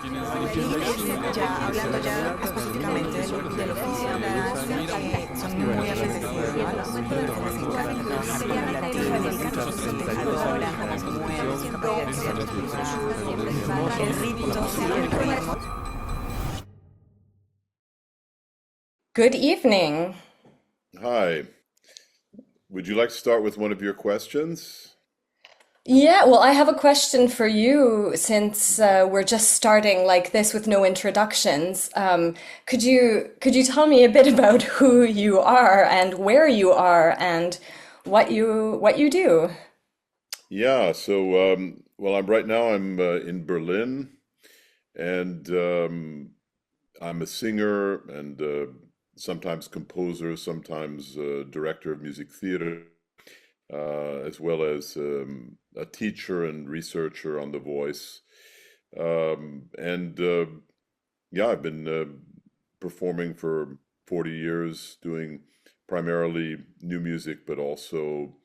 Ya hablando ya específicamente del oficio de la danza, son muy apetecidos, ¿no? Los les encanta trabajar con Latinoamérica, ahora como el ritmo siempre. Good evening. Hi. Would you like to start with one of your questions? Yeah, well, I have a question for you since we're just starting like this with no introductions. Could you tell me a bit about who you are and where you are and what you do? Yeah, so well, I'm in Berlin, and I'm a singer and sometimes composer, sometimes director of music theater, as well as a teacher and researcher on The Voice. And yeah, I've been performing for 40 years, doing primarily new music, but also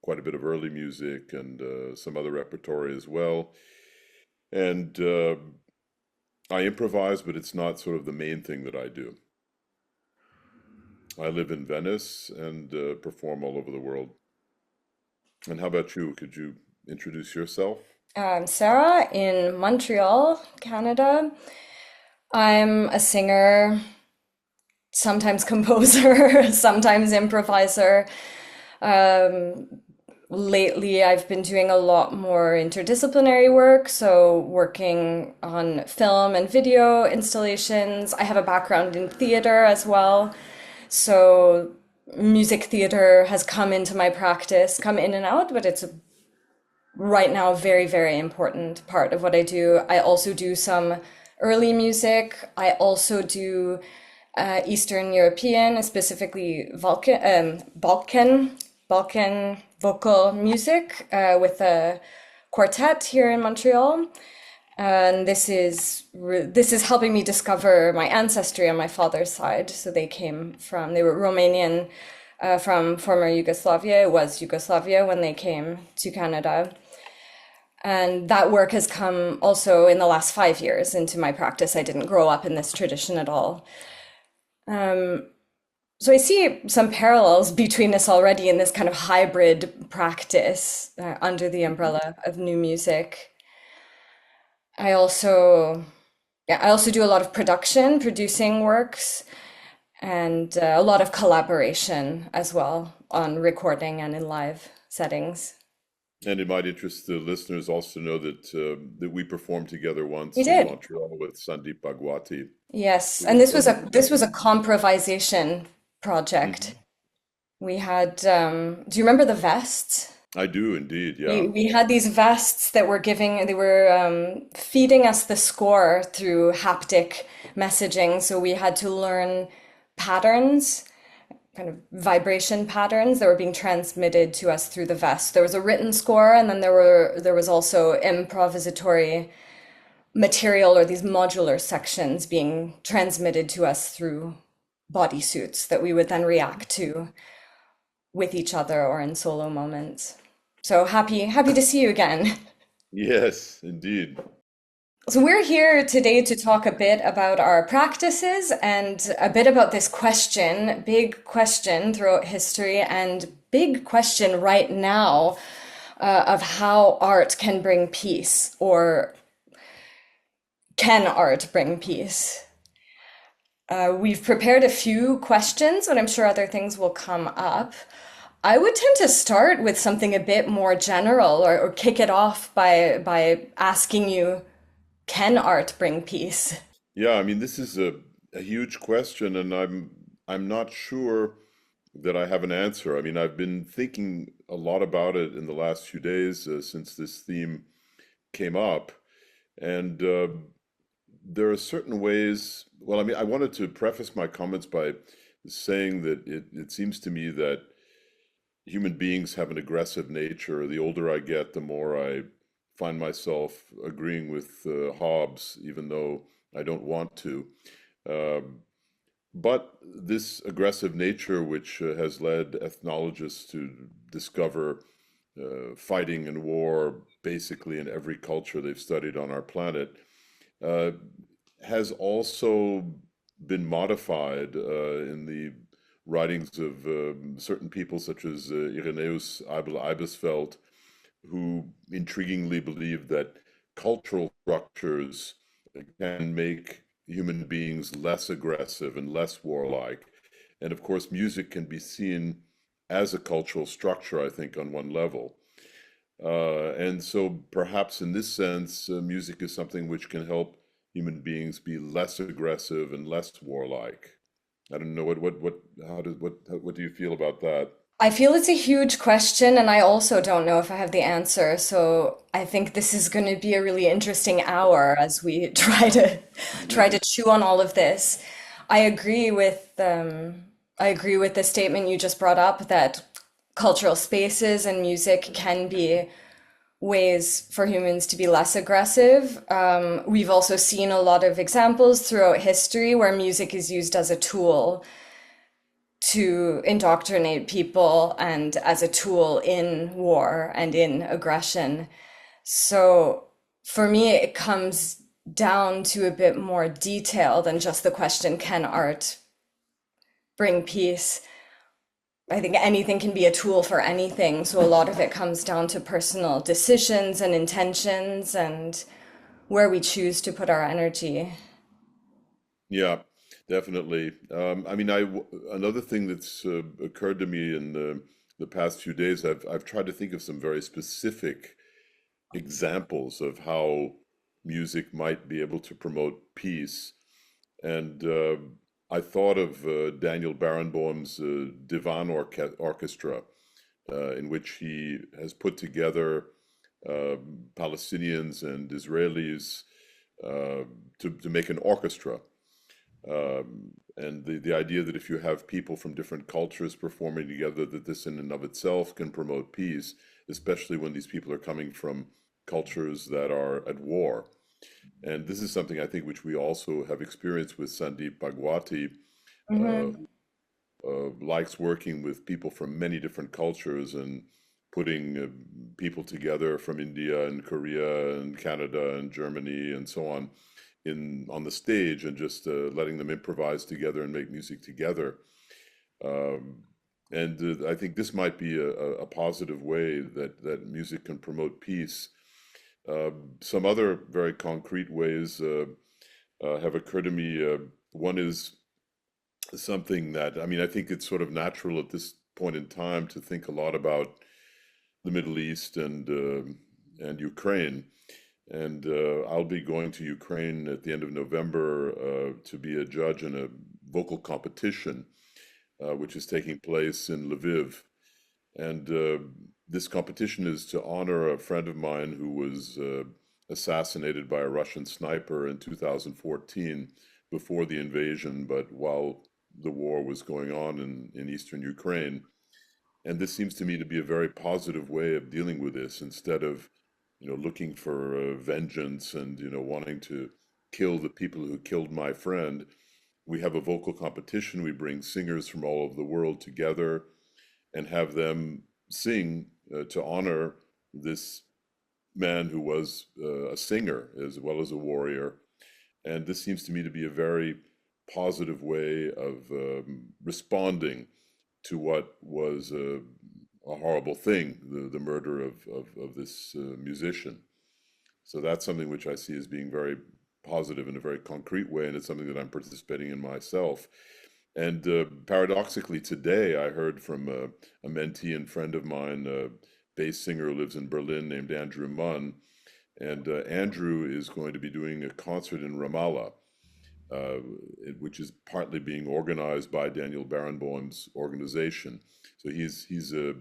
quite a bit of early music and some other repertory as well. And I improvise, but it's not sort of the main thing that I do. I live in Venice and perform all over the world. And how about you? Could you introduce yourself? Sarah in Montreal, Canada. I'm a singer, sometimes composer, sometimes improviser. Um, Lately, I've been doing a lot more interdisciplinary work, so working on film and video installations. I have a background in theater as well, so music theater has come into my practice, come in and out, but it's right now a very, very important part of what I do. I also do some early music. I also do Eastern European, specifically Balkan vocal music with a quartet here in Montreal. And this is helping me discover my ancestry on my father's side. So they were Romanian from former Yugoslavia. It was Yugoslavia when they came to Canada. And that work has come also in the last 5 years into my practice. I didn't grow up in this tradition at all. So I see some parallels between us already in this kind of hybrid practice under the umbrella of new music. I also, yeah, I also do a lot of producing works, and a lot of collaboration as well on recording and in live settings. And it might interest the listeners also to know that we performed together We once in did. Montreal with Sandeep Bhagwati, Yes, who and was this was from a the this was a comprovisation project. Mhm. We had, do you remember the vests? I do indeed, We yeah. we had these vests that they were feeding us the score through haptic messaging. So we had to learn patterns, kind of vibration patterns that were being transmitted to us through the vest. There was a written score, and then there was also improvisatory material or these modular sections being transmitted to us through bodysuits that we would then react to with each other or in solo moments. So happy to see you again. Yes, indeed. So we're here today to talk a bit about our practices and a bit about this question, big question throughout history and big question right now of how art can bring peace, or can art bring peace? We've prepared a few questions, but I'm sure other things will come up. I would tend to start with something a bit more general, or kick it off by asking you, can art bring peace? Yeah, I mean, this is a huge question, and I'm not sure that I have an answer. I mean, I've been thinking a lot about it in the last few days since this theme came up, and there are certain ways. Well, I mean, I wanted to preface my comments by saying that it seems to me that human beings have an aggressive nature. The older I get, the more I find myself agreeing with Hobbes, even though I don't want to. Um, but this aggressive nature, which has led ethnologists to discover fighting and war basically in every culture they've studied on our planet, uh, has also been modified in the writings of certain people such as Irenaeus Abel Ibisfeld, who intriguingly believe that cultural structures can make human beings less aggressive and less warlike. And of course, music can be seen as a cultural structure, I think, on one level. And so perhaps in this sense, music is something which can help human beings be less aggressive and less warlike. I don't know what do you feel about that? I feel it's a huge question, and I also don't know if I have the answer. So I think this is going to be a really interesting hour as we try to chew on all of this. I agree with I agree with the statement you just brought up that cultural spaces and music can be ways for humans to be less aggressive. We've also seen a lot of examples throughout history where music is used as a tool to indoctrinate people and as a tool in war and in aggression. So for me, it comes down to a bit more detail than just the question, can art bring peace? I think anything can be a tool for anything. So a lot of it comes down to personal decisions and intentions and where we choose to put our energy. Yeah, definitely. I mean, another thing that's occurred to me in the past few days, I've tried to think of some very specific examples of how music might be able to promote peace. And I thought of Daniel Barenboim's Divan Orchestra, in which he has put together Palestinians and Israelis uh, to make an orchestra. And the idea that if you have people from different cultures performing together, that this in and of itself can promote peace, especially when these people are coming from cultures that are at war. And this is something I think which we also have experienced with Sandeep Bhagwati, uh, Hmm. who likes working with people from many different cultures and putting people together from India and Korea and Canada and Germany and so on in on the stage and just letting them improvise together and make music together. Um, and I think this might be a positive way that music can promote peace. Some other very concrete ways have occurred to me. One is something that, I mean, I think it's sort of natural at this point in time to think a lot about the Middle East and Ukraine. And I'll be going to Ukraine at the end of November to be a judge in a vocal competition, which is taking place in Lviv. And this competition is to honor a friend of mine who was assassinated by a Russian sniper in 2014 before the invasion, but while the war was going on in eastern Ukraine. And this seems to me to be a very positive way of dealing with this instead of, looking for vengeance and, wanting to kill the people who killed my friend. We have a vocal competition. We bring singers from all over the world together and have them sing to honor this man who was a singer as well as a warrior. And this seems to me to be a very positive way of responding to what was a horrible thing, the murder of this musician. So that's something which I see as being very positive in a very concrete way, and it's something that I'm participating in myself. And paradoxically, today I heard from a mentee and friend of mine, a bass singer who lives in Berlin named Andrew Munn. And Andrew is going to be doing a concert in Ramallah, uh, which is partly being organized by Daniel Barenboim's organization. So he's a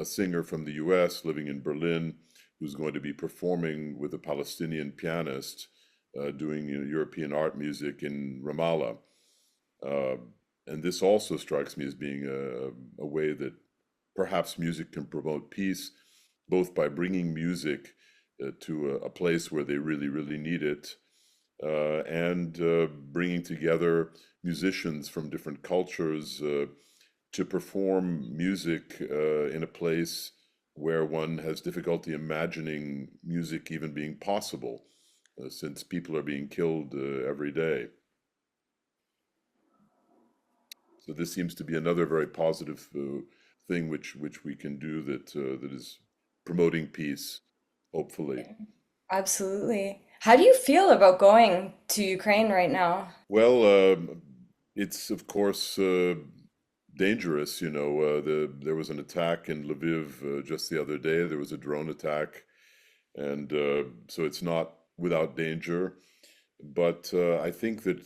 singer from the U.S. living in Berlin who's going to be performing with a Palestinian pianist doing European art music in Ramallah. Uh, and this also strikes me as being a way that perhaps music can promote peace, both by bringing music to a place where they really, really need it, and bringing together musicians from different cultures to perform music in a place where one has difficulty imagining music even being possible. since people are being killed every day. So this seems to be another very positive thing which we can do that is promoting peace, hopefully. Absolutely. How do you feel about going to Ukraine right now? Well, it's of course dangerous. There was an attack in Lviv just the other day. There was a drone attack, and so it's not without danger. But I think that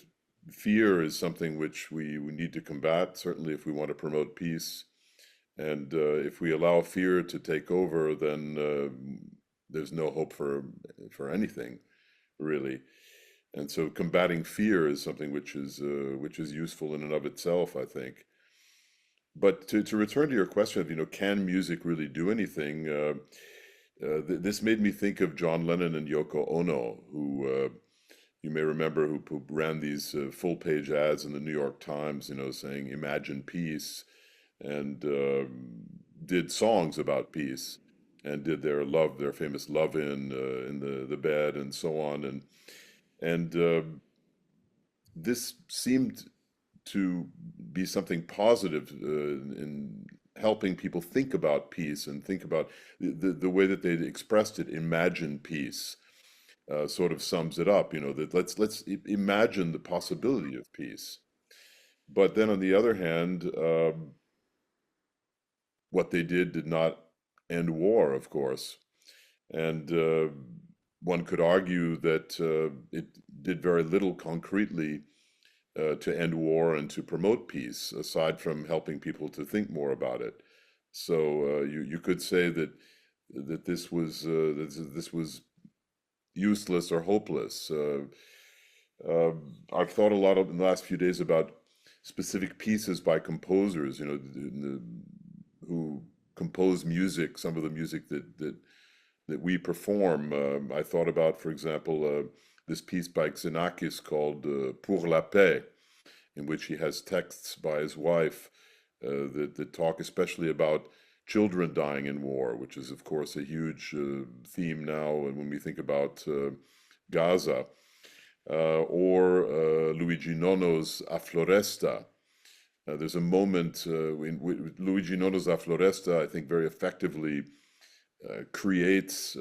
fear is something which we need to combat, certainly if we want to promote peace. And if we allow fear to take over, then there's no hope for anything, really. And so combating fear is something which is useful in and of itself, I think. But to return to your question of, can music really do anything? This made me think of John Lennon and Yoko Ono, who you may remember, who ran these full-page ads in the New York Times, saying "Imagine peace," and did songs about peace, and did their famous "Love in the bed" and so on, and this seemed to be something positive in helping people think about peace and think about the way that they'd expressed it. Imagine peace. Sort of sums it up, that let's imagine the possibility of peace. But then on the other hand, what they did not end war, of course. And one could argue that it did very little concretely to end war and to promote peace, aside from helping people to think more about it. So you could say that this was useless or hopeless. I've thought a lot in the last few days about specific pieces by composers, who compose music, some of the music that we perform. I thought about, for example, this piece by Xenakis called Pour la paix, in which he has texts by his wife that talk especially about children dying in war, which is, of course, a huge theme now. And when we think about Gaza, or Luigi Nono's A Floresta, there's a moment in Luigi Nono's A Floresta, I think, very effectively creates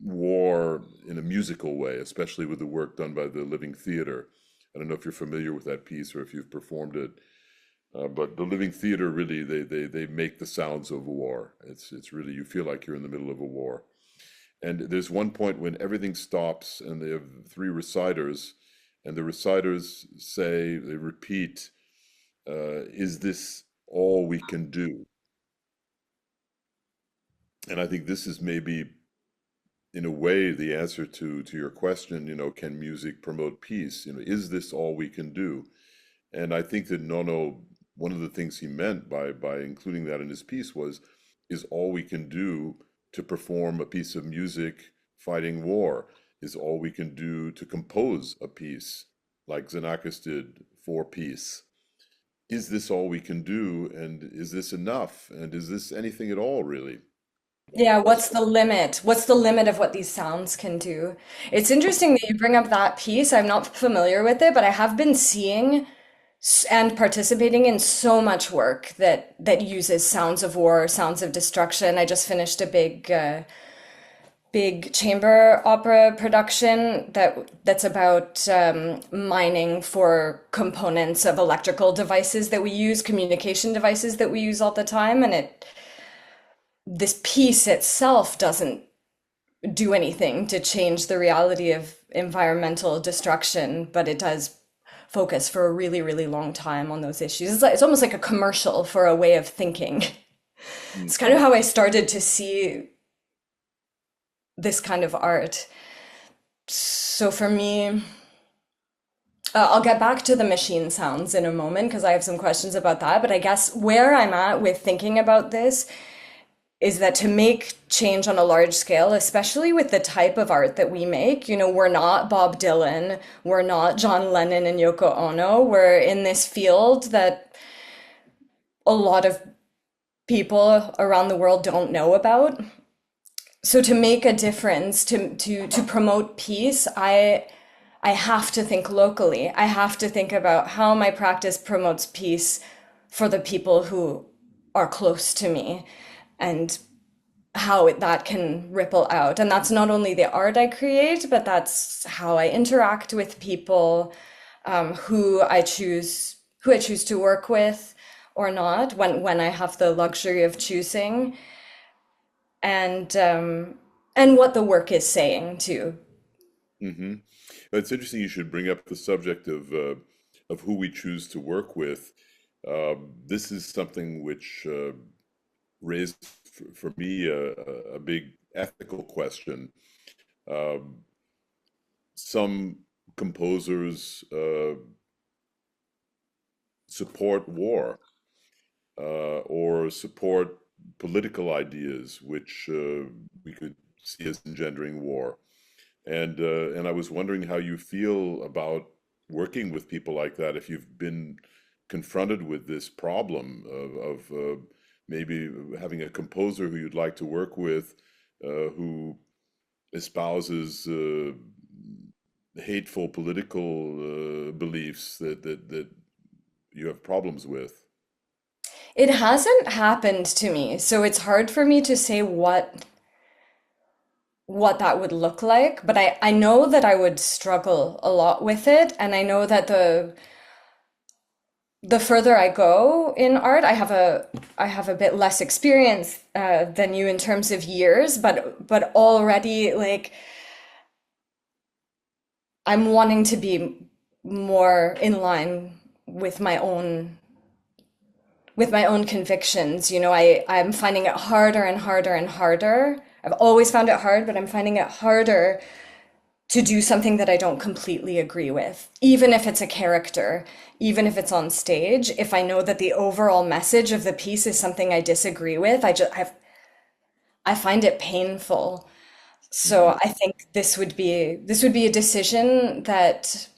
war in a musical way, especially with the work done by the Living Theater. I don't know if you're familiar with that piece or if you've performed it. But the Living Theater, really, they make the sounds of war. It's really, you feel like you're in the middle of a war. And there's one point when everything stops and they have three reciters, and the reciters they repeat, "Is this all we can do?" And I think this is maybe, in a way, the answer to your question, can music promote peace? Is this all we can do? And I think that Nono, one of the things he meant by including that in his piece is all we can do to perform a piece of music fighting war, is all we can do to compose a piece, like Xenakis did for peace. Is this all we can do? And is this enough? And is this anything at all, really? Yeah, what's the limit? What's the limit of what these sounds can do? It's interesting that you bring up that piece. I'm not familiar with it, but I have been seeing and participating in so much work that uses sounds of war, sounds of destruction. I just finished a big chamber opera production that's about mining for components of electrical devices that we use, communication devices that we use all the time, and this piece itself doesn't do anything to change the reality of environmental destruction, but it does focus for a really, really long time on those issues. It's almost like a commercial for a way of thinking. It's kind of how I started to see this kind of art. So for me, I'll get back to the machine sounds in a moment because I have some questions about that. But I guess where I'm at with thinking about this is that to make change on a large scale, especially with the type of art that we make, we're not Bob Dylan, we're not John Lennon and Yoko Ono, we're in this field that a lot of people around the world don't know about. So to make a difference, to promote peace, I have to think locally. I have to think about how my practice promotes peace for the people who are close to me and how that can ripple out. And that's not only the art I create, but that's how I interact with people, who I choose to work with or not, when I have the luxury of choosing, and what the work is saying too. Hmm. It's interesting you should bring up the subject of who we choose to work with. This is something which raised for me a big ethical question. Um, some composers support war or support political ideas, which we could see as engendering war. And I was wondering how you feel about working with people like that, if you've been confronted with this problem of maybe having a composer who you'd like to work with, who espouses hateful political beliefs that you have problems with. It hasn't happened to me, so it's hard for me to say what that would look like, but I know that I would struggle a lot with it, and I know that the further I go in art, I have a bit less experience than you in terms of years, but already like I'm wanting to be more in line with my own convictions. You know, I'm finding it harder and harder and harder. I've always found it hard, but I'm finding it harder to do something that I don't completely agree with, even if it's a character, even if it's on stage. If I know that the overall message of the piece is something I disagree with, I find it painful. So Hmm. I think this would be a decision that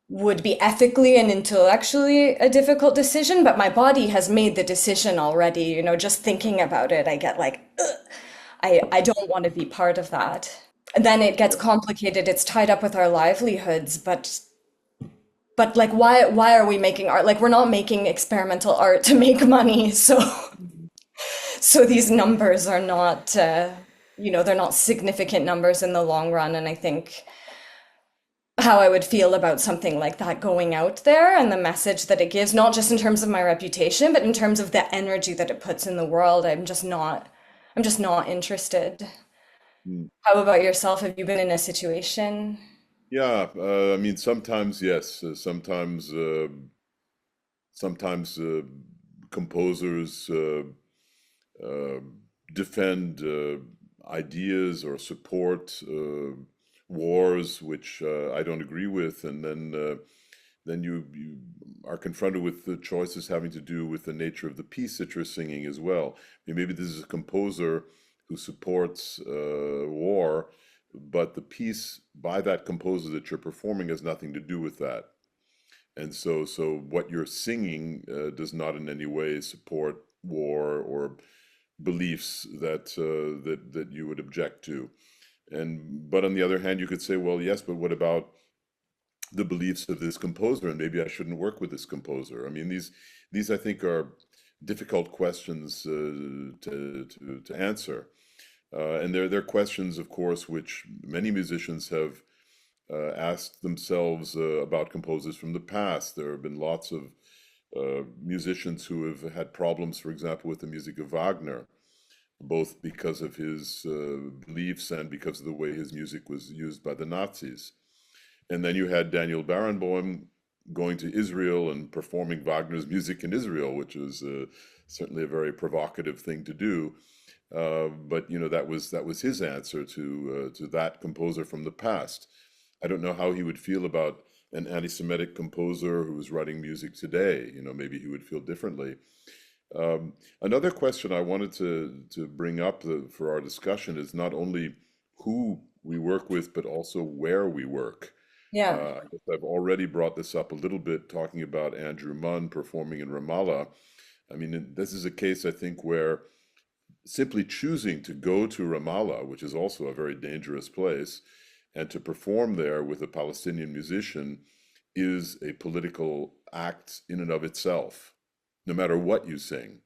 would be ethically and intellectually a difficult decision, but my body has made the decision already. You know, just thinking about it, I get like, ugh, I don't want to be part of that. And then it gets complicated. It's tied up with our livelihoods, but like why are we making art? Like we're not making experimental art to make money. So so these numbers are not you know, they're not significant numbers in the long run. And I think how I would feel about something like that going out there and the message that it gives, not just in terms of my reputation, but in terms of the energy that it puts in the world, I'm just not interested. How about yourself? Have you been in a situation? Yeah, I mean, sometimes yes, sometimes composers uh, defend ideas or support wars which I don't agree with, and then you are confronted with the choices having to do with the nature of the piece that you're singing as well. I mean, maybe this is a composer who supports war, but the piece by that composer that you're performing has nothing to do with that. And so what you're singing does not in any way support war or beliefs that you would object to. And but on the other hand, you could say, well, yes, but what about the beliefs of this composer? And maybe I shouldn't work with this composer. I mean, these I think are difficult questions to answer. And they're questions, of course, which many musicians have asked themselves about composers from the past. There have been lots of musicians who have had problems, for example, with the music of Wagner, both because of his beliefs and because of the way his music was used by the Nazis. And then you had Daniel Barenboim going to Israel and performing Wagner's music in Israel, which was certainly a very provocative thing to do. But you know, that was his answer to that composer from the past. I don't know how he would feel about an anti-Semitic composer who was writing music today. You know, maybe he would feel differently. Another question I wanted to bring up for our discussion is not only who we work with, but also where we work. Yeah. I guess I've already brought this up a little bit, talking about Andrew Munn performing in Ramallah. I mean, this is a case, I think, where simply choosing to go to Ramallah, which is also a very dangerous place, and to perform there with a Palestinian musician is a political act in and of itself, no matter what you sing.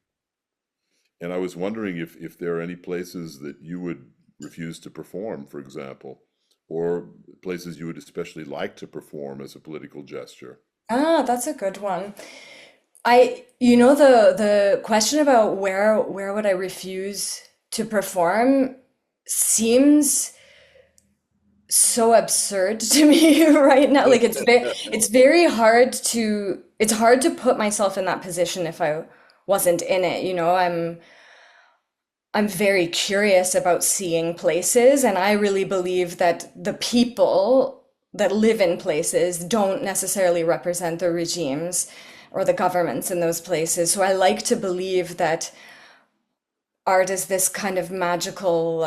And I was wondering if there are any places that you would refuse to perform, for example, or places you would especially like to perform as a political gesture. Ah, that's a good one. The question about where would I refuse to perform seems so absurd to me right now. Like it's hard to put myself in that position if I wasn't in it, you know. I'm very curious about seeing places, and I really believe that the people that live in places don't necessarily represent the regimes or the governments in those places. So I like to believe that art is this kind of magical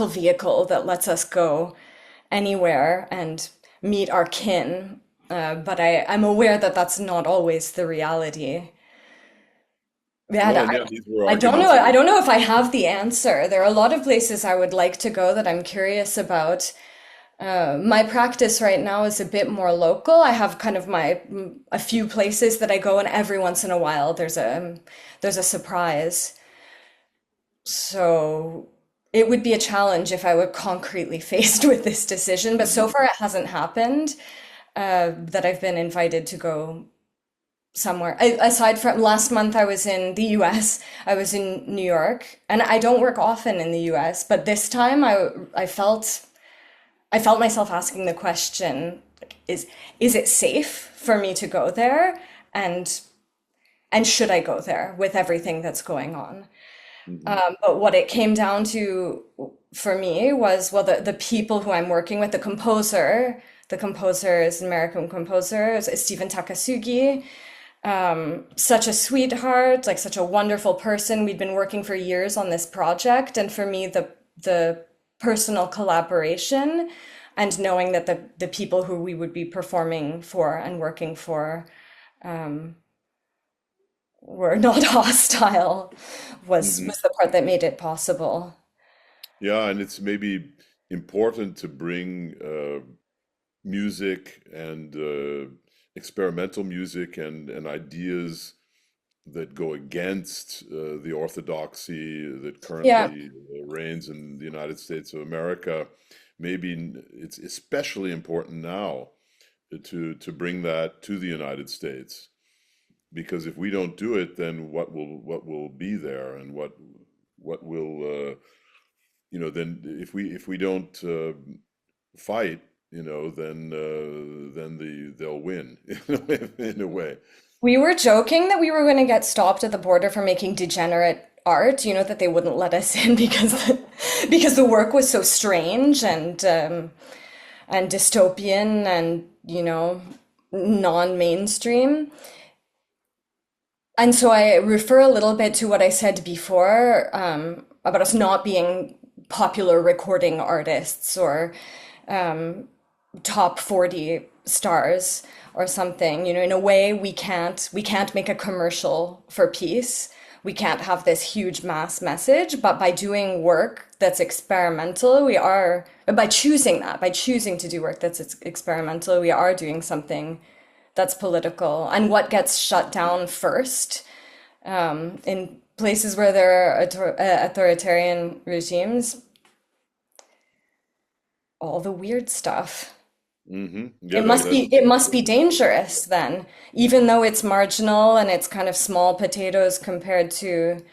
vehicle that lets us go anywhere and meet our kin. But I'm aware that that's not always the reality. Yeah, Well, and yeah, these were I don't know. arguments that I were, don't know if I have the answer. There are a lot of places I would like to go that I'm curious about. My practice right now is a bit more local. I have kind of a few places that I go, and every once in a while there's a surprise. So it would be a challenge if I were concretely faced with this decision, but so far it hasn't happened, that I've been invited to go somewhere. Aside from last month, I was in the US. I was in New York, and I don't work often in the US, but this time I felt myself asking the question, like, is it safe for me to go there? And should I go there with everything that's going on? Mhm. But what it came down to for me was, well, the people who I'm working with, the composer is an American composer, is Stephen Takasugi, such a sweetheart, like such a wonderful person. We'd been working for years on this project, and for me, the personal collaboration and knowing that the people who we would be performing for and working for were not hostile Mhm. was the part that made it possible. Yeah, and it's maybe important to bring music and experimental music and ideas that go against the orthodoxy that Yeah, currently reigns in the United States of America. Maybe it's especially important now to bring that to the United States, because if we don't do it, then what will be there, and what will then if we don't fight, then they'll win in a way. we were joking that we were going to get stopped at the border for making degenerate art, you know, that they wouldn't let us in because the work was so strange and dystopian and, you know, non-mainstream. And so I refer a little bit to what I said before, about us not being popular recording artists or top 40 stars or something. You know, in a way, we can't make a commercial for peace. We can't have this huge mass message, but by doing work that's experimental, by choosing to do work that's experimental, we are doing something that's political. And what gets shut down first, in places where there are authoritarian regimes, all the weird stuff. Yeah, that's It must be dangerous then, even though it's marginal and it's kind of small potatoes compared to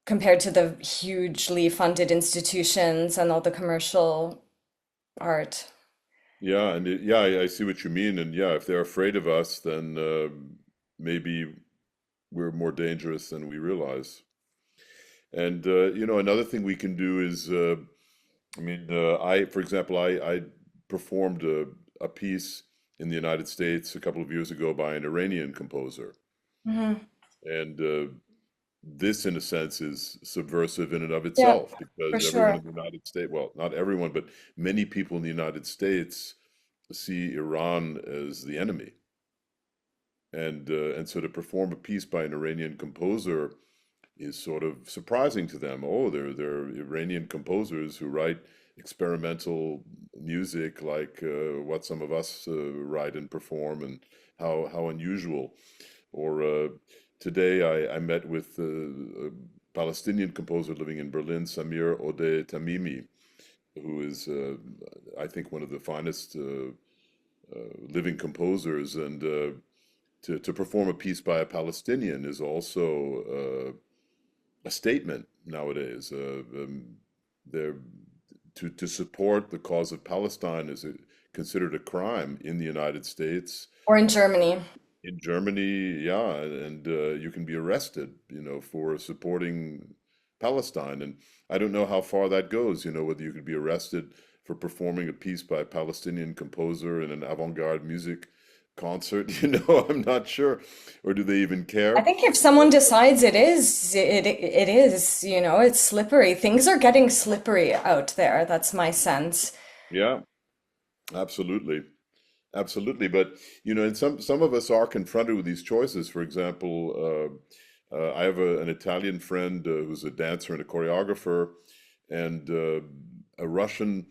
the hugely funded institutions and all the commercial art. yeah, and yeah, I see what you mean, and yeah, if they're afraid of us, then maybe we're more dangerous than we realize. And another thing we can do is, for example, I performed a piece in the United States a couple of years ago by an Iranian composer, Hmm. and this, in a sense, is subversive in and of Yeah, itself, for because everyone sure. in the United States, well, not everyone, but many people in the United States see Iran as the enemy. And so to perform a piece by an Iranian composer is sort of surprising to them. Oh, they're Iranian composers who write experimental music like what some of us write and perform, and how unusual. Or today I met with a Palestinian composer living in Berlin, Samir Odeh Tamimi, who is, I think, one of the finest living composers. And to perform a piece by a Palestinian is also a statement nowadays. They're, to support the cause of Palestine is considered a crime in the United States. Or in Germany. In Germany, yeah, and you can be arrested, for supporting Palestine. And I don't know how far that goes, whether you could be arrested for performing a piece by a Palestinian composer in an avant-garde music concert, I'm not sure. Or do they even care? I think if someone decides it is, it is, it's slippery. Things are getting slippery out there. That's my sense. Yeah, absolutely. Absolutely. But, and some of us are confronted with these choices. For example, I have an Italian friend who's a dancer and a choreographer, and a Russian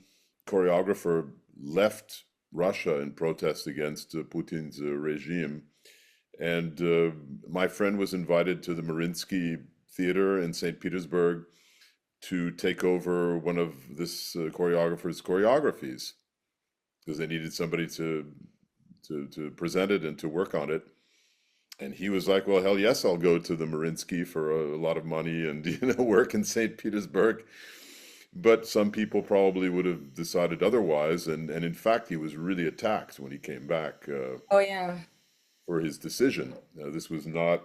choreographer left Russia in protest against Putin's regime. And my friend was invited to the Mariinsky Theater in St. Petersburg to take over one of this choreographer's choreographies, because they needed somebody to present it and to work on it. And he was like, well, hell yes, I'll go to the Mariinsky for a lot of money and work in St. Petersburg. But some people probably would have decided otherwise. And in fact, he was really attacked when he came back Oh, yeah. for his decision. This was not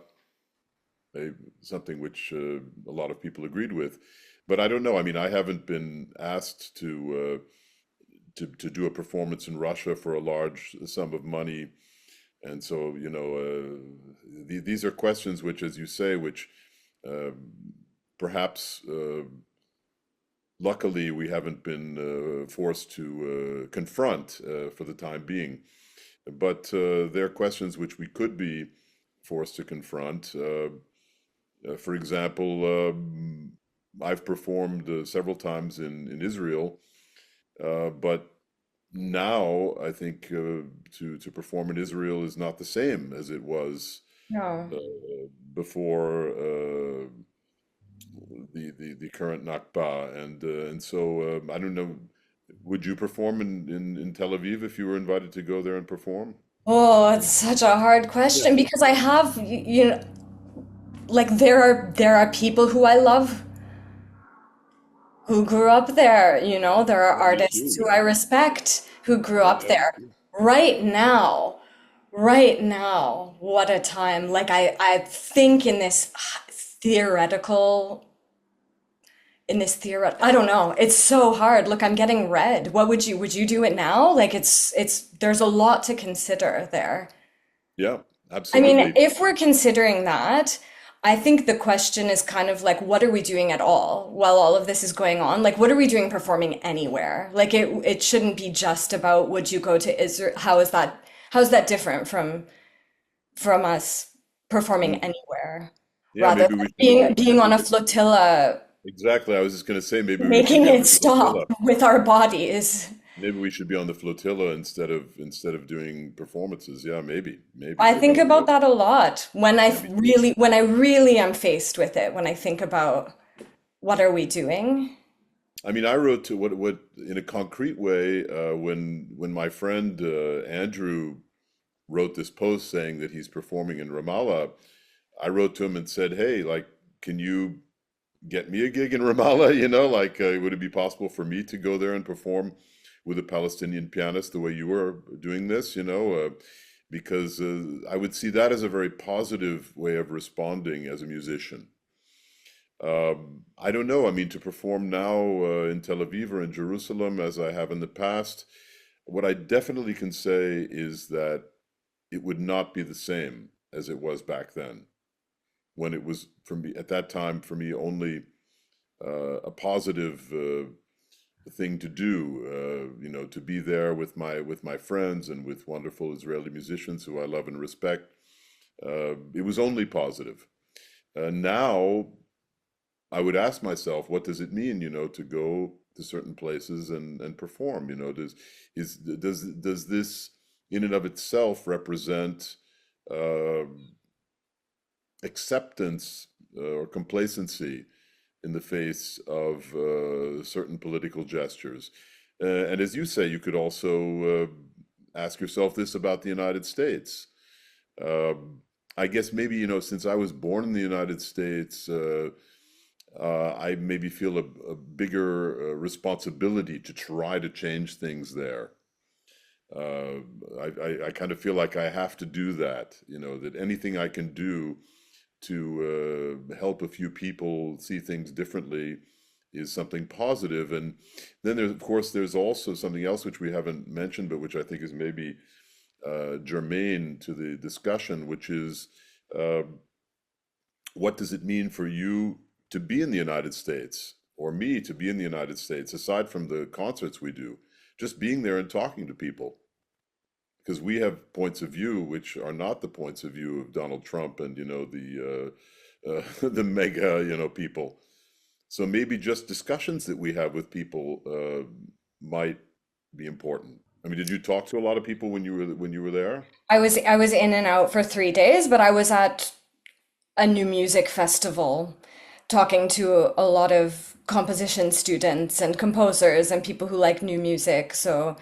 something which a lot of people agreed with. But I don't know. I mean, I haven't been asked to do a performance in Russia for a large sum of money. And so, these are questions which, as you say, which perhaps luckily we haven't been forced to confront for the time being. But there are questions which we could be forced to confront. For example, I've performed several times in Israel. But now I think to perform in Israel is not the same as it was No. before the current Nakba, and so I don't know. Would you perform in Tel Aviv if you were invited to go there and perform? Oh, it's such a hard question because I have, like there are people who I love who grew up there, there are Me artists too. who I respect who grew Yeah, up yeah, me there. too. Right now, right now, what a time. Like I think theoretical, I don't know. It's so hard. Look, I'm getting red. Would you do it now? Like there's a lot to consider there. Yeah, I mean, absolutely. if we're considering that, I think the question is kind of like, what are we doing at all while all of this is going on? Like, what are we doing performing anywhere? Like, it shouldn't be just about would you go to Israel? How is that different from us performing Mm. anywhere Yeah, rather maybe than we should all being on a flotilla, exactly. I was just going to say maybe we should making be on it the stop flotilla. with our bodies? Maybe we should be on the flotilla instead of doing performances. Yeah, maybe I think about we'll that a lot yeah, me too. when I really am faced with it, when I think about what are we doing? I mean, I wrote to what in a concrete way when my friend Andrew wrote this post saying that he's performing in Ramallah. I wrote to him and said, "Hey, like, can you get me a gig in Ramallah? Like, would it be possible for me to go there and perform with a Palestinian pianist the way you were doing this? Because I would see that as a very positive way of responding as a musician. I don't know. I mean, to perform now in Tel Aviv or in Jerusalem, as I have in the past, what I definitely can say is that it would not be the same as it was back then, when it was for me at that time, for me only a positive thing to do. To be there with my friends and with wonderful Israeli musicians who I love and respect. It was only positive. Now I would ask myself, what does it mean, to go to certain places and perform? Does this in and of itself represent uh, acceptance or complacency in the face of certain political gestures? And as you say, you could also ask yourself this about the United States. I guess maybe, since I was born in the United States, I maybe feel a bigger responsibility to try to change things there. I kind of feel like I have to do that, that anything I can do to help a few people see things differently is something positive. And then of course, there's also something else which we haven't mentioned, but which I think is maybe germane to the discussion, which is what does it mean for you to be in the United States, or me to be in the United States, aside from the concerts we do, just being there and talking to people? Because we have points of view which are not the points of view of Donald Trump and, the mega, people. So maybe just discussions that we have with people might be important. I mean, did you talk to a lot of people when you were there? I was in and out for 3 days, but I was at a new music festival talking to a lot of composition students and composers and people who like new music. So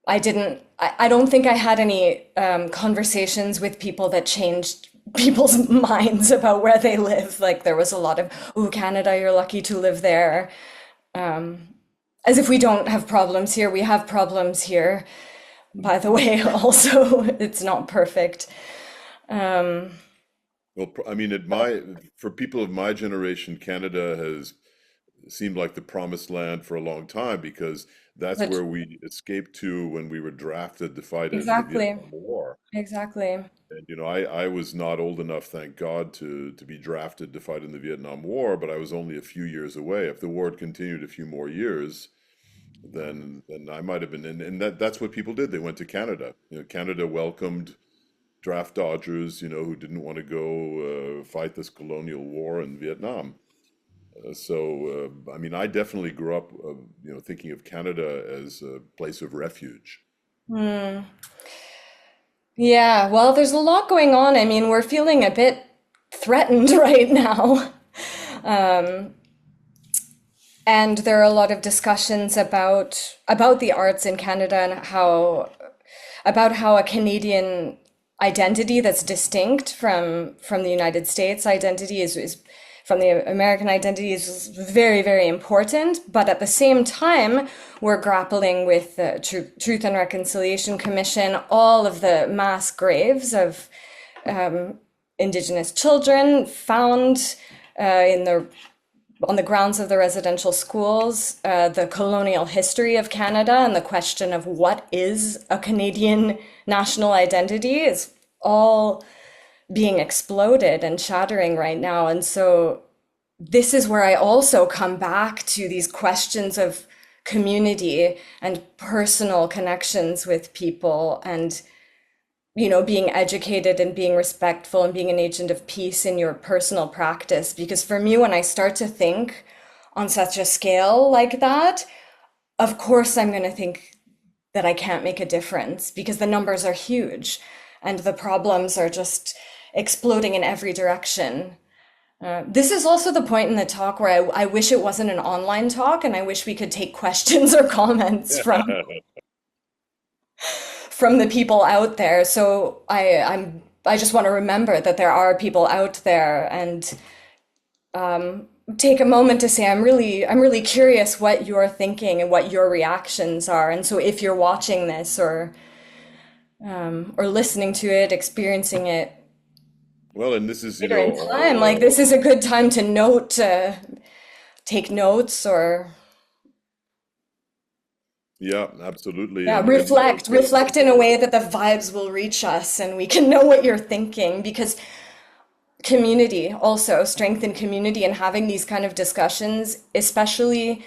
I don't think I had any conversations with people that changed people's minds about where they live. Like there was a lot of, "Oh, Canada, you're lucky to live there." As if we don't have problems here. We have problems here, by the way, also. It's not perfect. Well, I mean, for people of my generation, Canada has seemed like the promised land for a long time, because that's But where we escaped to when we were drafted to fight in the exactly, Vietnam War. exactly. And I was not old enough, thank God, to be drafted to fight in the Vietnam War, but I was only a few years away. If the war had continued a few more years, then I might have been in. And that's what people did. They went to Canada. Canada welcomed draft dodgers, who didn't want to go fight this colonial war in Vietnam. I mean, I definitely grew up, thinking of Canada as a place of refuge. Hmm. Yeah, well, there's a lot going on. I mean, we're feeling a bit threatened right now. Um, and there are a lot of discussions about the arts in Canada and how a Canadian identity that's distinct from the United States identity is from the American identity is very, very important. But at the same time, we're grappling with the Truth and Reconciliation Commission, all of the mass graves of Indigenous children found on the grounds of the residential schools, the colonial history of Canada, and the question of what is a Canadian national identity is all being exploded and shattering right now. And so this is where I also come back to these questions of community and personal connections with people, and being educated and being respectful and being an agent of peace in your personal practice. Because for me, when I start to think on such a scale like that, of course I'm going to think that I can't make a difference, because the numbers are huge and the problems are just exploding in every direction. This is also the point in the talk where I wish it wasn't an online talk, and I wish we could take questions or comments from the people out there. So I just want to remember that there are people out there, and take a moment to say I'm really curious what you're thinking and what your reactions are. And so if you're watching this or listening to it, experiencing it Well, and this is, later in time, like this is a good time to take notes or yeah, absolutely. yeah, And reflect in a way that the vibes will reach us and we can know what you're thinking. Because community, also strengthen community, and having these kind of discussions, especially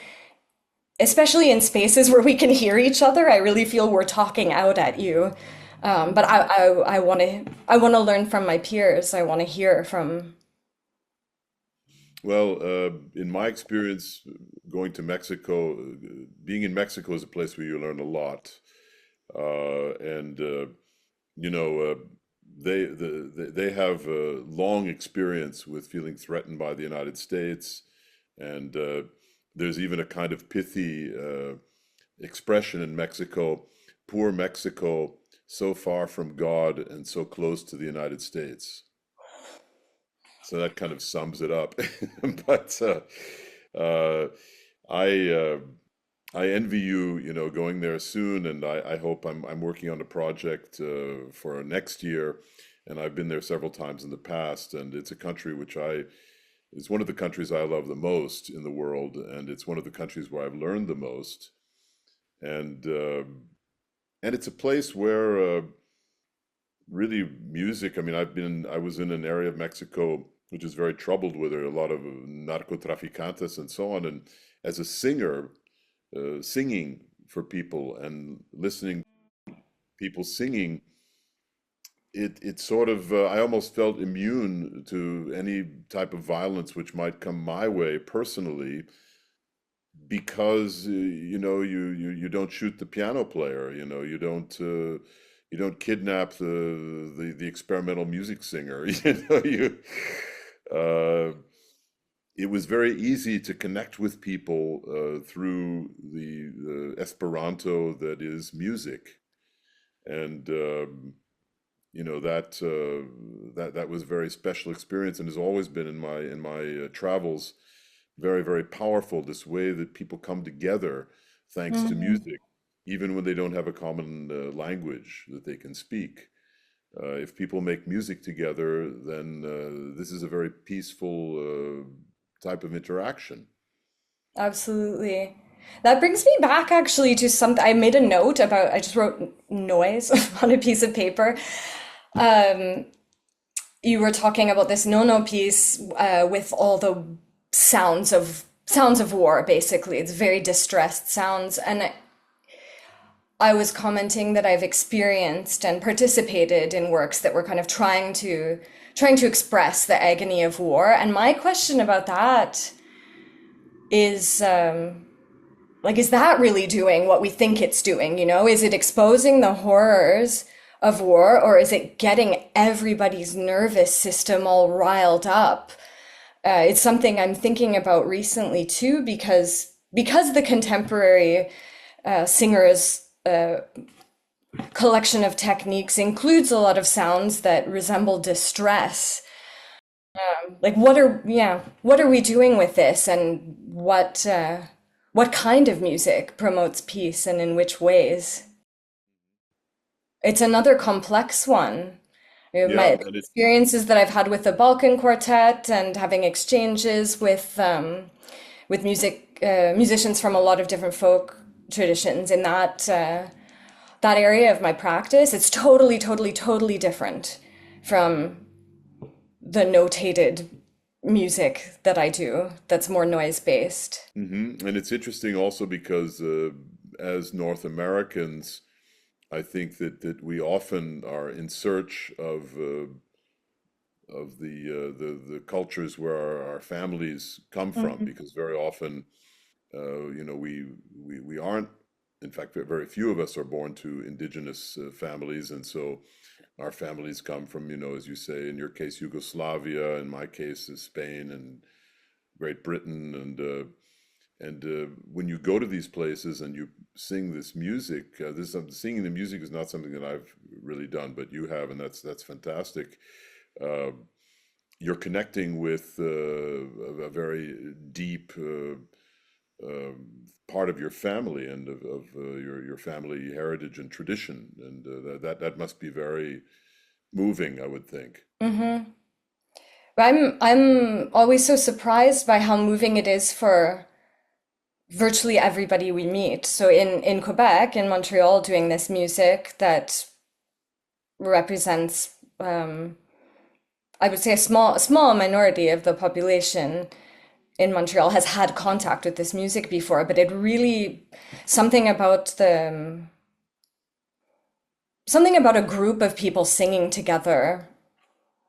in spaces where we can hear each other. I really feel we're talking out at you. But I want to learn from my peers. I want to hear from Well, in my experience, going to Mexico, being in Mexico is a place where you learn a lot. And you know, they have a long experience with feeling threatened by the United States, and there's even a kind of pithy expression in Mexico: "Poor Mexico, so far from God and so close to the United States." So that kind of sums it up. But uh, I I envy you, you know, going there soon, and I hope I'm working on a project for next year, and I've been there several times in the past, and it's a country which it's one of the countries I love the most in the world, and it's one of the countries where I've learned the most, and it's a place where really music. I mean, I was in an area of Mexico which is very troubled with a lot of narcotraficantes and so on, and as a singer, singing for people and listening to people singing, it sort of I almost felt immune to any type of violence which might come my way personally, because you know, you don't shoot the piano player, you know, you don't kidnap the experimental music singer. You know, you uh, it was very easy to connect with people through the Esperanto that is music, and you know, that was a very special experience, and has always been in my travels very, very powerful. This way that people come together thanks to Mhm. music, even when they don't have a common language that they can speak. If people make music together, then this is a very peaceful type of interaction. Absolutely. That brings me back actually to something I made a note about. I just wrote noise on a piece of paper. Um, you were talking about this no piece with all the sounds of war, basically. It's very distressed sounds. And I was commenting that I've experienced and participated in works that were kind of trying to express the agony of war. And my question about that is like, is that really doing what we think it's doing? You know, is it exposing the horrors of war, or is it getting everybody's nervous system all riled up? It's something I'm thinking about recently too, because the contemporary singers collection of techniques includes a lot of sounds that resemble distress. Like, what are we doing with this, and what kind of music promotes peace, and in which ways? It's another complex one. Yeah, My and it experiences that I've had with the Balkan Quartet and having exchanges with musicians from a lot of different folk traditions in that area of my practice, it's totally, totally, totally different from the notated music that I do that's more noise based. and it's interesting also because as North Americans, I think that we often are in search of the cultures where our families come from, Mhm. because very often you know, we aren't, in fact, very few of us are born to indigenous families, and so our families come from, you know, as you say, in your case, Yugoslavia, in my case, is Spain and Great Britain, and when you go to these places and you sing this music, singing the music is not something that I've really done, but you have, and that's fantastic. Uh, you're connecting with a very deep part of your family and of your family heritage and tradition, and that must be very moving, I would think. Mhm. I'm always so surprised by how moving it is for virtually everybody we meet. So in Quebec, in Montreal, doing this music that represents, I would say, a small minority of the population in Montreal has had contact with this music before, but it really something about something about a group of people singing together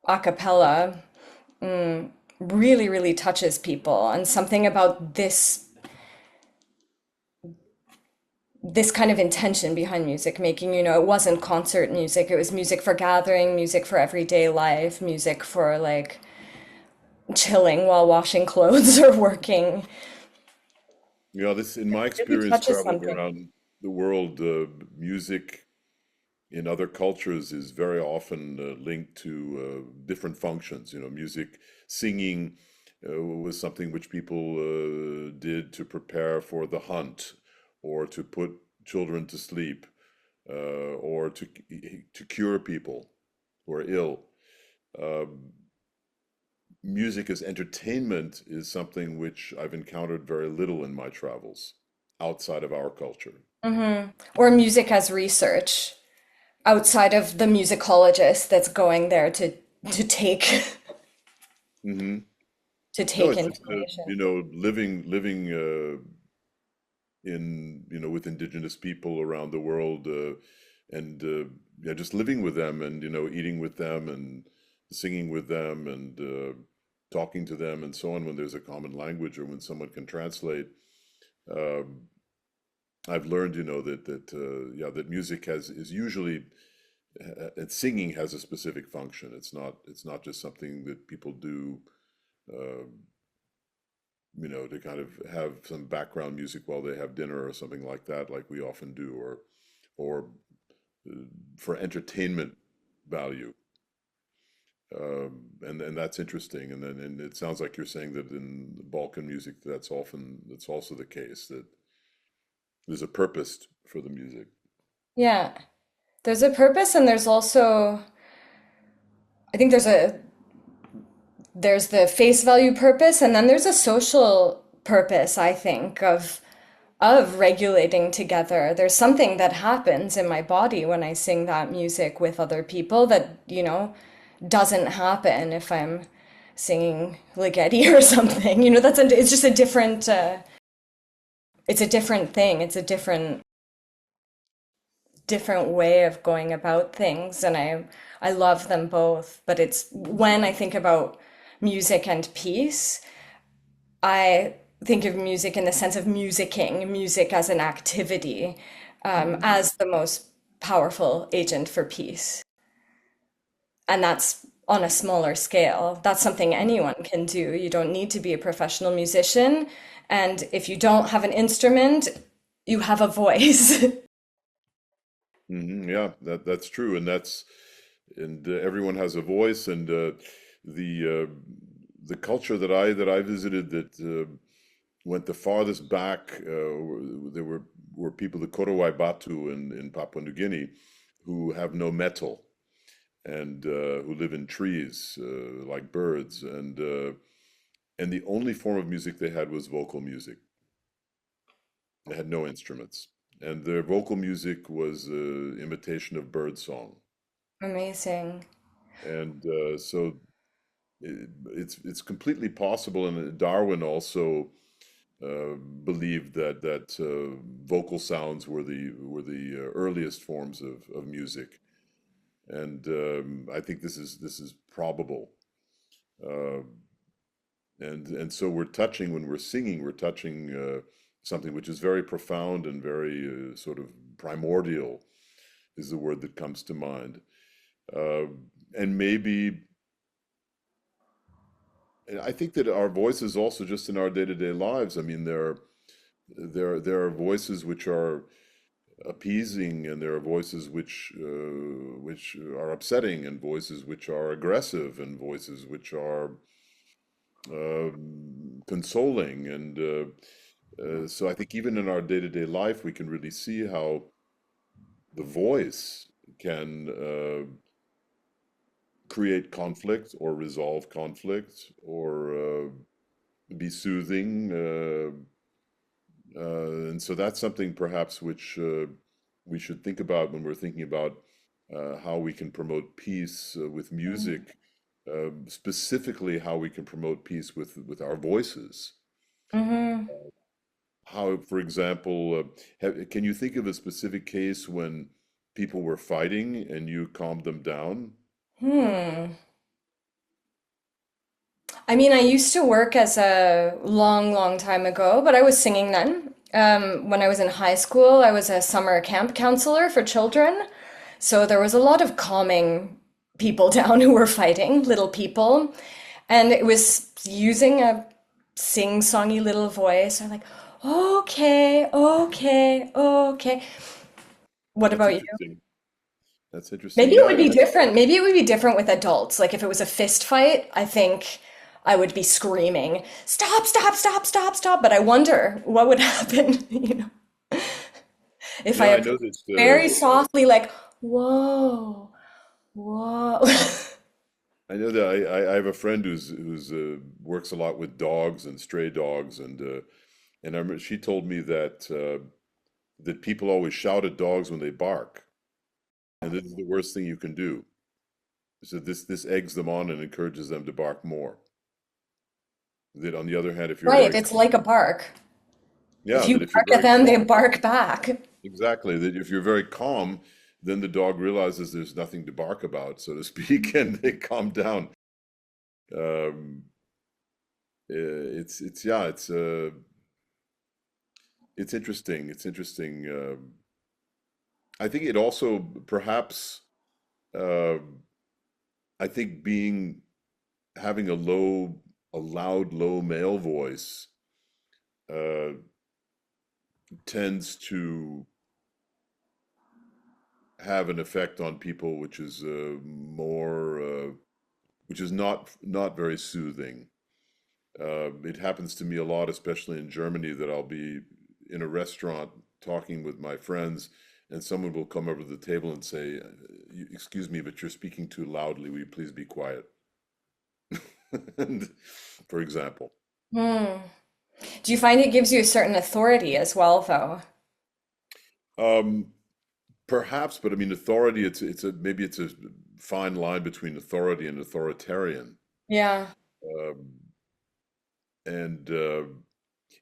a cappella really, really touches people. And something about this kind of intention behind music making, it wasn't concert music, it was music for gathering, music for everyday life, music for like chilling while washing clothes or working. This, in my Really experience, touches traveling something. around the world, music in other cultures is very often linked to different functions. Music, singing was something which people did to prepare for the hunt, or to put children to sleep, or to cure people who are ill. Um, Music as entertainment is something which I've encountered very little in my travels outside of our culture. Or music as research outside of the musicologist that's going there to take Hmm. to No, take it's just information. living in with indigenous people around the world, and yeah, just living with them, and eating with them, and singing with them, and talking to them, and so on. When there's a common language, or when someone can translate, um, I've learned, that music is usually, and singing has a specific function. It's not just something that people do, uh, to kind of have some background music while they have dinner or something like that, like we often do, or for entertainment value. And that's interesting. And it sounds like you're saying that in Balkan music, that's also the case, that there's a purpose for the music. Yeah. There's a purpose and there's also I think there's the face value purpose and then there's a social purpose, I think, of regulating together. There's something that happens in my body when I sing that music with other people that, doesn't happen if I'm singing Ligeti or something. It's just a different it's a different thing. It's a different way of going about things and I love them both, but it's when I think about music and peace, I think of music in the sense of musicking, music as an activity, as the most powerful agent for peace. And that's on a smaller scale. That's something anyone can do. You don't need to be a professional musician. And if you don't have an instrument, you have a voice. Yeah, that's true, and everyone has a voice, and the the culture that I visited that went the farthest back. There were people, the Korowai Batu in Papua New Guinea, who have no metal, and who live in trees like birds, and the only form of music they had was vocal music. They had no instruments, and their vocal music was imitation of bird song. Amazing. And so it's completely possible. And Darwin also believed that vocal sounds were the earliest forms of music, and I think this is probable. Uh, and so we're touching, when we're singing, we're touching something which is very profound and very sort of primordial, is the word that comes to mind. Uh, and maybe And I think that our voices also, just in our day-to-day lives. I mean, there are voices which are appeasing, and there are voices which are upsetting, and voices which are aggressive, and voices which are consoling. And so I think even in our day-to-day life, we can really see how the voice can create conflict, or resolve conflict, or be soothing. And so that's something perhaps which we should think about when we're thinking about how we can promote peace with music, specifically how we can promote peace with our voices. Hmm. How, for example, can you think of a specific case when people were fighting and you calmed them down? Hmm. I mean, I used to work as a long time ago, but I was singing then. When I was in high school, I was a summer camp counselor for children. So there was a lot of calming people down who were fighting, little people. And it was using a sing-songy little voice. I'm like, okay, okay, okay. What That's about you? interesting. That's interesting. Maybe it Yeah, would be different. Maybe it would be different with adults. Like if it was a fist fight, I think I would be screaming, stop, stop, stop, stop, stop. But I wonder what would happen, if I yeah, I know approach that. very softly, like, whoa, whoa. I know that I have a friend who's works a lot with dogs and stray dogs, and I remember she told me that that people always shout at dogs when they bark, and this is the worst thing you can do. So this eggs them on and encourages them to bark more. That on the other hand, if you're Right, very it's like a bark. yeah, If you that if you're bark at very them, they calm, bark back. exactly, that if you're very calm, then the dog realizes there's nothing to bark about, so to speak, and they calm down. Um, it's yeah, it's interesting. It's interesting. I think it also perhaps uh, I think being having a loud, low male voice uh, tends to have an effect on people, which is which is not very soothing. It happens to me a lot, especially in Germany, that I'll be in a restaurant talking with my friends, and someone will come over to the table and say, "Excuse me, but you're speaking too loudly. Will you please be quiet?" And, for example. Hmm. Do you find it gives you a certain authority as well, though? Um, Perhaps, but I mean, authority. It's a maybe it's a fine line between authority and authoritarian. Yeah. Um, and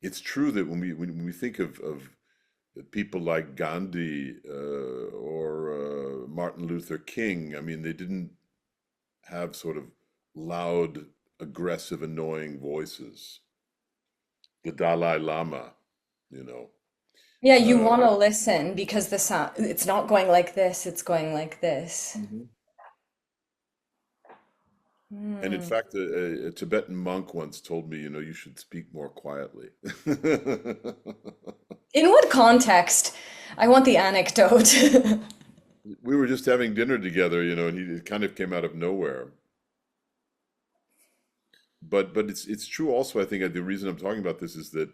it's true that when we think of people like Gandhi or Martin Luther King, I mean, they didn't have sort of loud, aggressive, annoying voices. The Dalai Lama, you know. Yeah, you Uh, want to listen because the sound, it's not going like this, it's going like this. Mhm. And in Hmm. fact, a Tibetan monk once told me, you should speak more quietly. In what context? I want the anecdote. We were just having dinner together, and it kind of came out of nowhere. But it's true also, I think the reason I'm talking about this is that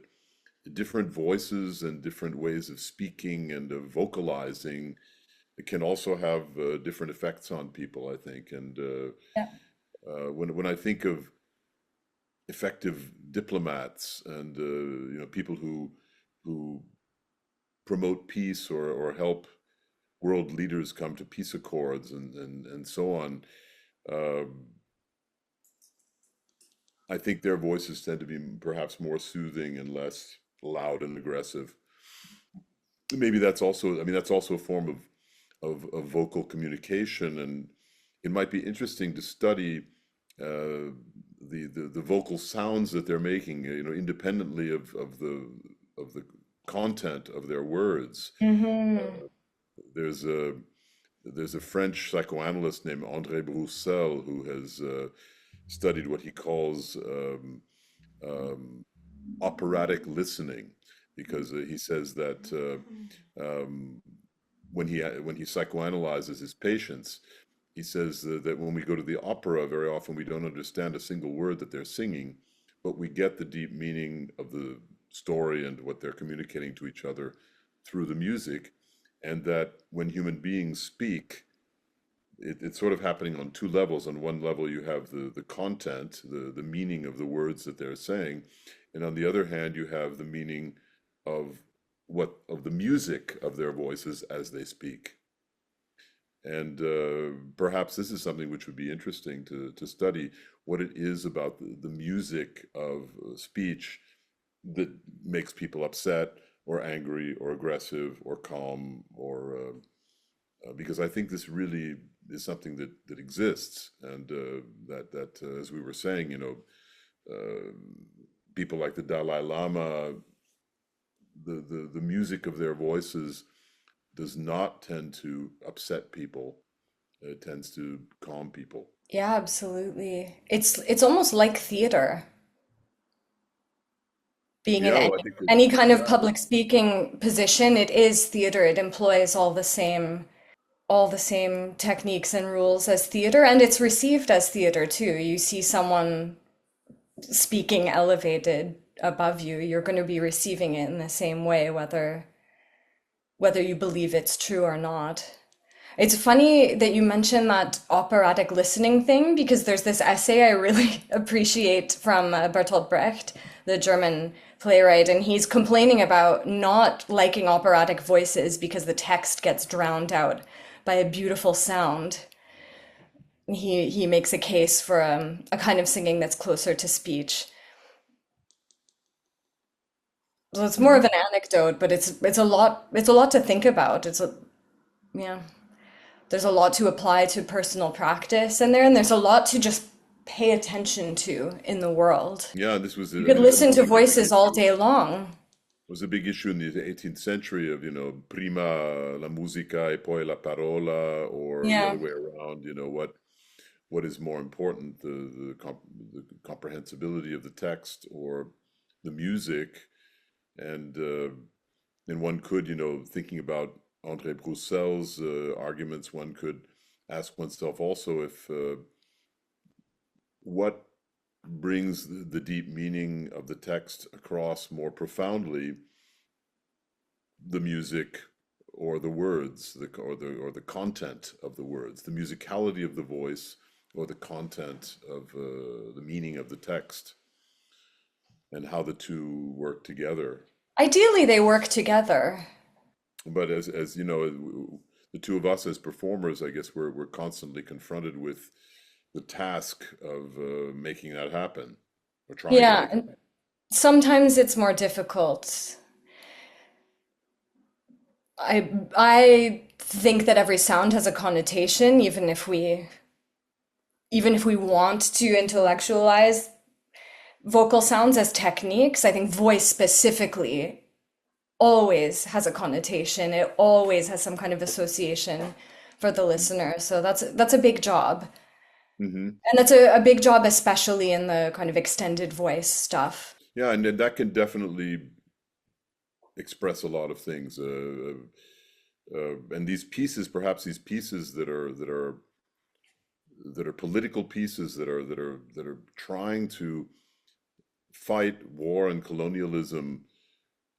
different voices and different ways of speaking and of vocalizing can also have different effects on people, I think. And Yeah. when I think of effective diplomats and people who promote peace or help world leaders come to peace accords and so on, um, I think their voices tend to be perhaps more soothing and less loud and aggressive. Maybe that's also, I mean, that's also a form of vocal communication, and it might be interesting to study the vocal sounds that they're making, independently of the content of their words. Hmm. There's a there's a French psychoanalyst named André Broussel who has studied what he calls um, operatic listening, because he says that when he psychoanalyzes his patients, he says that when we go to the opera, very often we don't understand a single word that they're singing, but we get the deep meaning of the story and what they're communicating to each other through the music, and that when human beings speak, it's sort of happening on two levels. On one level, you have the content, the meaning of the words that they're saying, and on the other hand, you have the meaning of of the music of their voices as they speak. And perhaps this is something which would be interesting to study, what it is about the music of speech that makes people upset or angry or aggressive or calm or because I think this really is something that exists, and that as we were saying, uh, people like the Dalai Lama, the music of their voices does not tend to upset people. It tends to calm people. Yeah, absolutely. It's almost like theater. Being in Yeah, well, I think that, any kind of yeah, public speaking position, it is theater. It employs all the same techniques and rules as theater, and it's received as theater too. You see someone speaking elevated above you, you're going to be receiving it in the same way, whether you believe it's true or not. It's funny that you mentioned that operatic listening thing because there's this essay I really appreciate from Bertolt Brecht, the German playwright, and he's complaining about not liking operatic voices because the text gets drowned out by a beautiful sound. He makes a case for a kind of singing that's closer to speech. So it's more of mhm. an anecdote, but it's a lot to think about. Yeah. There's a lot to apply to personal practice in there, and there's a lot to just pay attention to in the world. Yeah, this was, You I could mean, this listen was to like a big voices all issue. day long. Was a big issue in the 18th century of, prima la musica e poi la parola, or the other Yeah. way around, what is more important, the comprehensibility of the text or the music? And and one could, thinking about André Broussel's arguments, one could ask oneself also if what brings the deep meaning of the text across more profoundly, the music or the words, or the content of the words, the musicality of the voice or the content of the meaning of the text, and how the two work together. Ideally, they work together. But as you know, the two of us as performers, I guess we're constantly confronted with the task of making that happen, or trying to Yeah, make it. and sometimes it's more difficult. I think that every sound has a connotation, even if we want to intellectualize vocal sounds as techniques. I think voice specifically always has a connotation. It always has some kind of association for the listener. So that's a big job. Hmm. And that's a big job, especially in the kind of extended voice stuff. Yeah, and then that can definitely express a lot of things. And these pieces, perhaps these pieces that are political pieces, that are trying to fight war and colonialism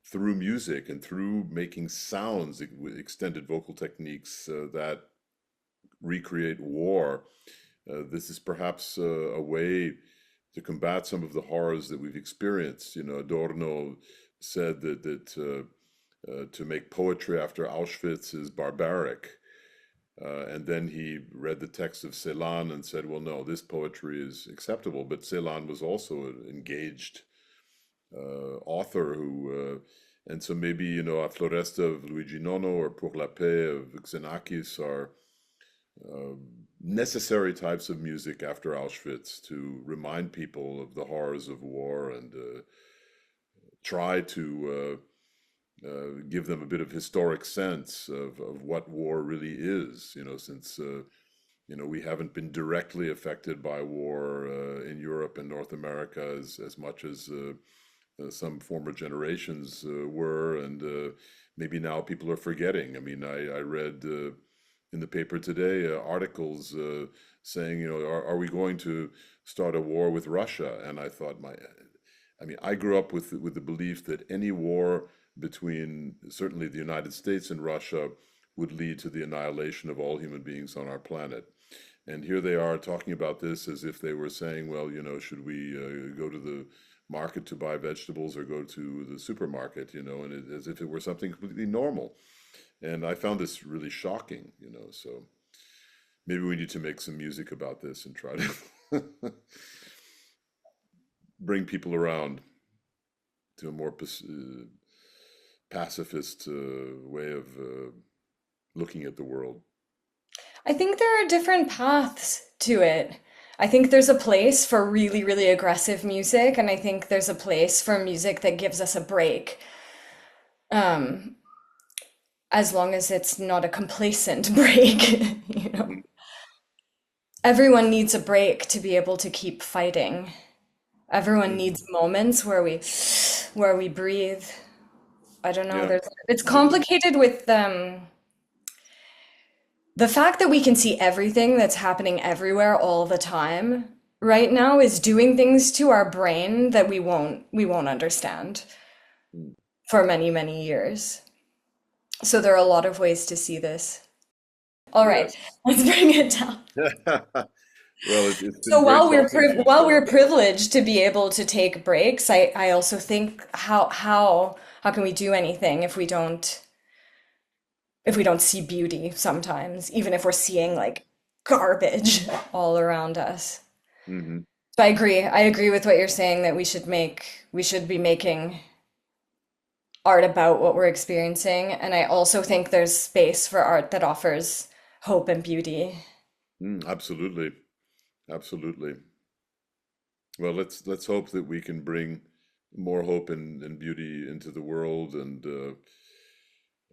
through music and through making sounds with extended vocal techniques that recreate war. This is perhaps a way to combat some of the horrors that we've experienced. Adorno said that to make poetry after Auschwitz is barbaric. And then he read the text of Celan and said, well, no, this poetry is acceptable. But Celan was also an engaged author and so maybe, A Floresta of Luigi Nono or Pour la Paix of Xenakis are uh, necessary types of music after Auschwitz to remind people of the horrors of war, and try to give them a bit of historic sense of what war really is, since we haven't been directly affected by war in Europe and North America as much as some former generations were, and maybe now people are forgetting. I mean, I read in the paper today articles saying, are we going to start a war with Russia? And I thought, I mean, I grew up with the belief that any war between certainly the United States and Russia would lead to the annihilation of all human beings on our planet. And here they are talking about this as if they were saying, well, should we go to the market to buy vegetables or go to the supermarket, and as if it were something completely normal. And I found this really shocking, so maybe we need to make some music about this and try to bring people around to a more pacifist way of looking at the world. I think there are different paths to it. I think there's a place for really, really aggressive music, and I think there's a place for music that gives us a break, as long as it's not a complacent break, you know. Mhm. Everyone needs a break to be able to keep fighting. Everyone Mhm. needs moments where we breathe. I don't know, Yeah. it's complicated with the fact that we can see everything that's happening everywhere all the time right now is doing things to our brain that we won't understand Mm. for many, many years. So there are a lot of ways to see this. All right, Yes. let's bring it down. Well, it's So been great talking to you, while Sarah. we're privileged to be able to take breaks, I also think how can we do anything if we don't see beauty sometimes, even if we're seeing like garbage all around us. Hmm. So I agree with what you're saying that we should be making art about what we're experiencing. And I also think there's space for art that offers hope and beauty. Absolutely. Absolutely. Well, let's hope that we can bring more hope and beauty into the world, and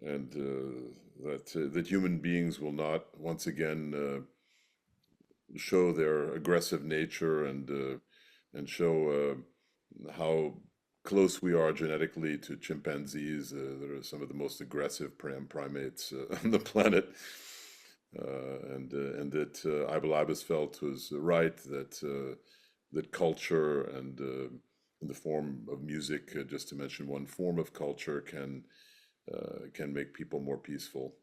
that human beings will not once again show their aggressive nature and show how close we are genetically to chimpanzees. That are some of the most aggressive primates on the planet. And that Abel felt was right that culture and in the form of music, just to mention one form of culture, can make people more peaceful.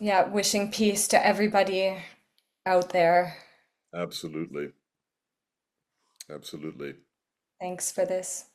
Yeah, wishing peace to everybody out there. Absolutely, absolutely. Thanks for this.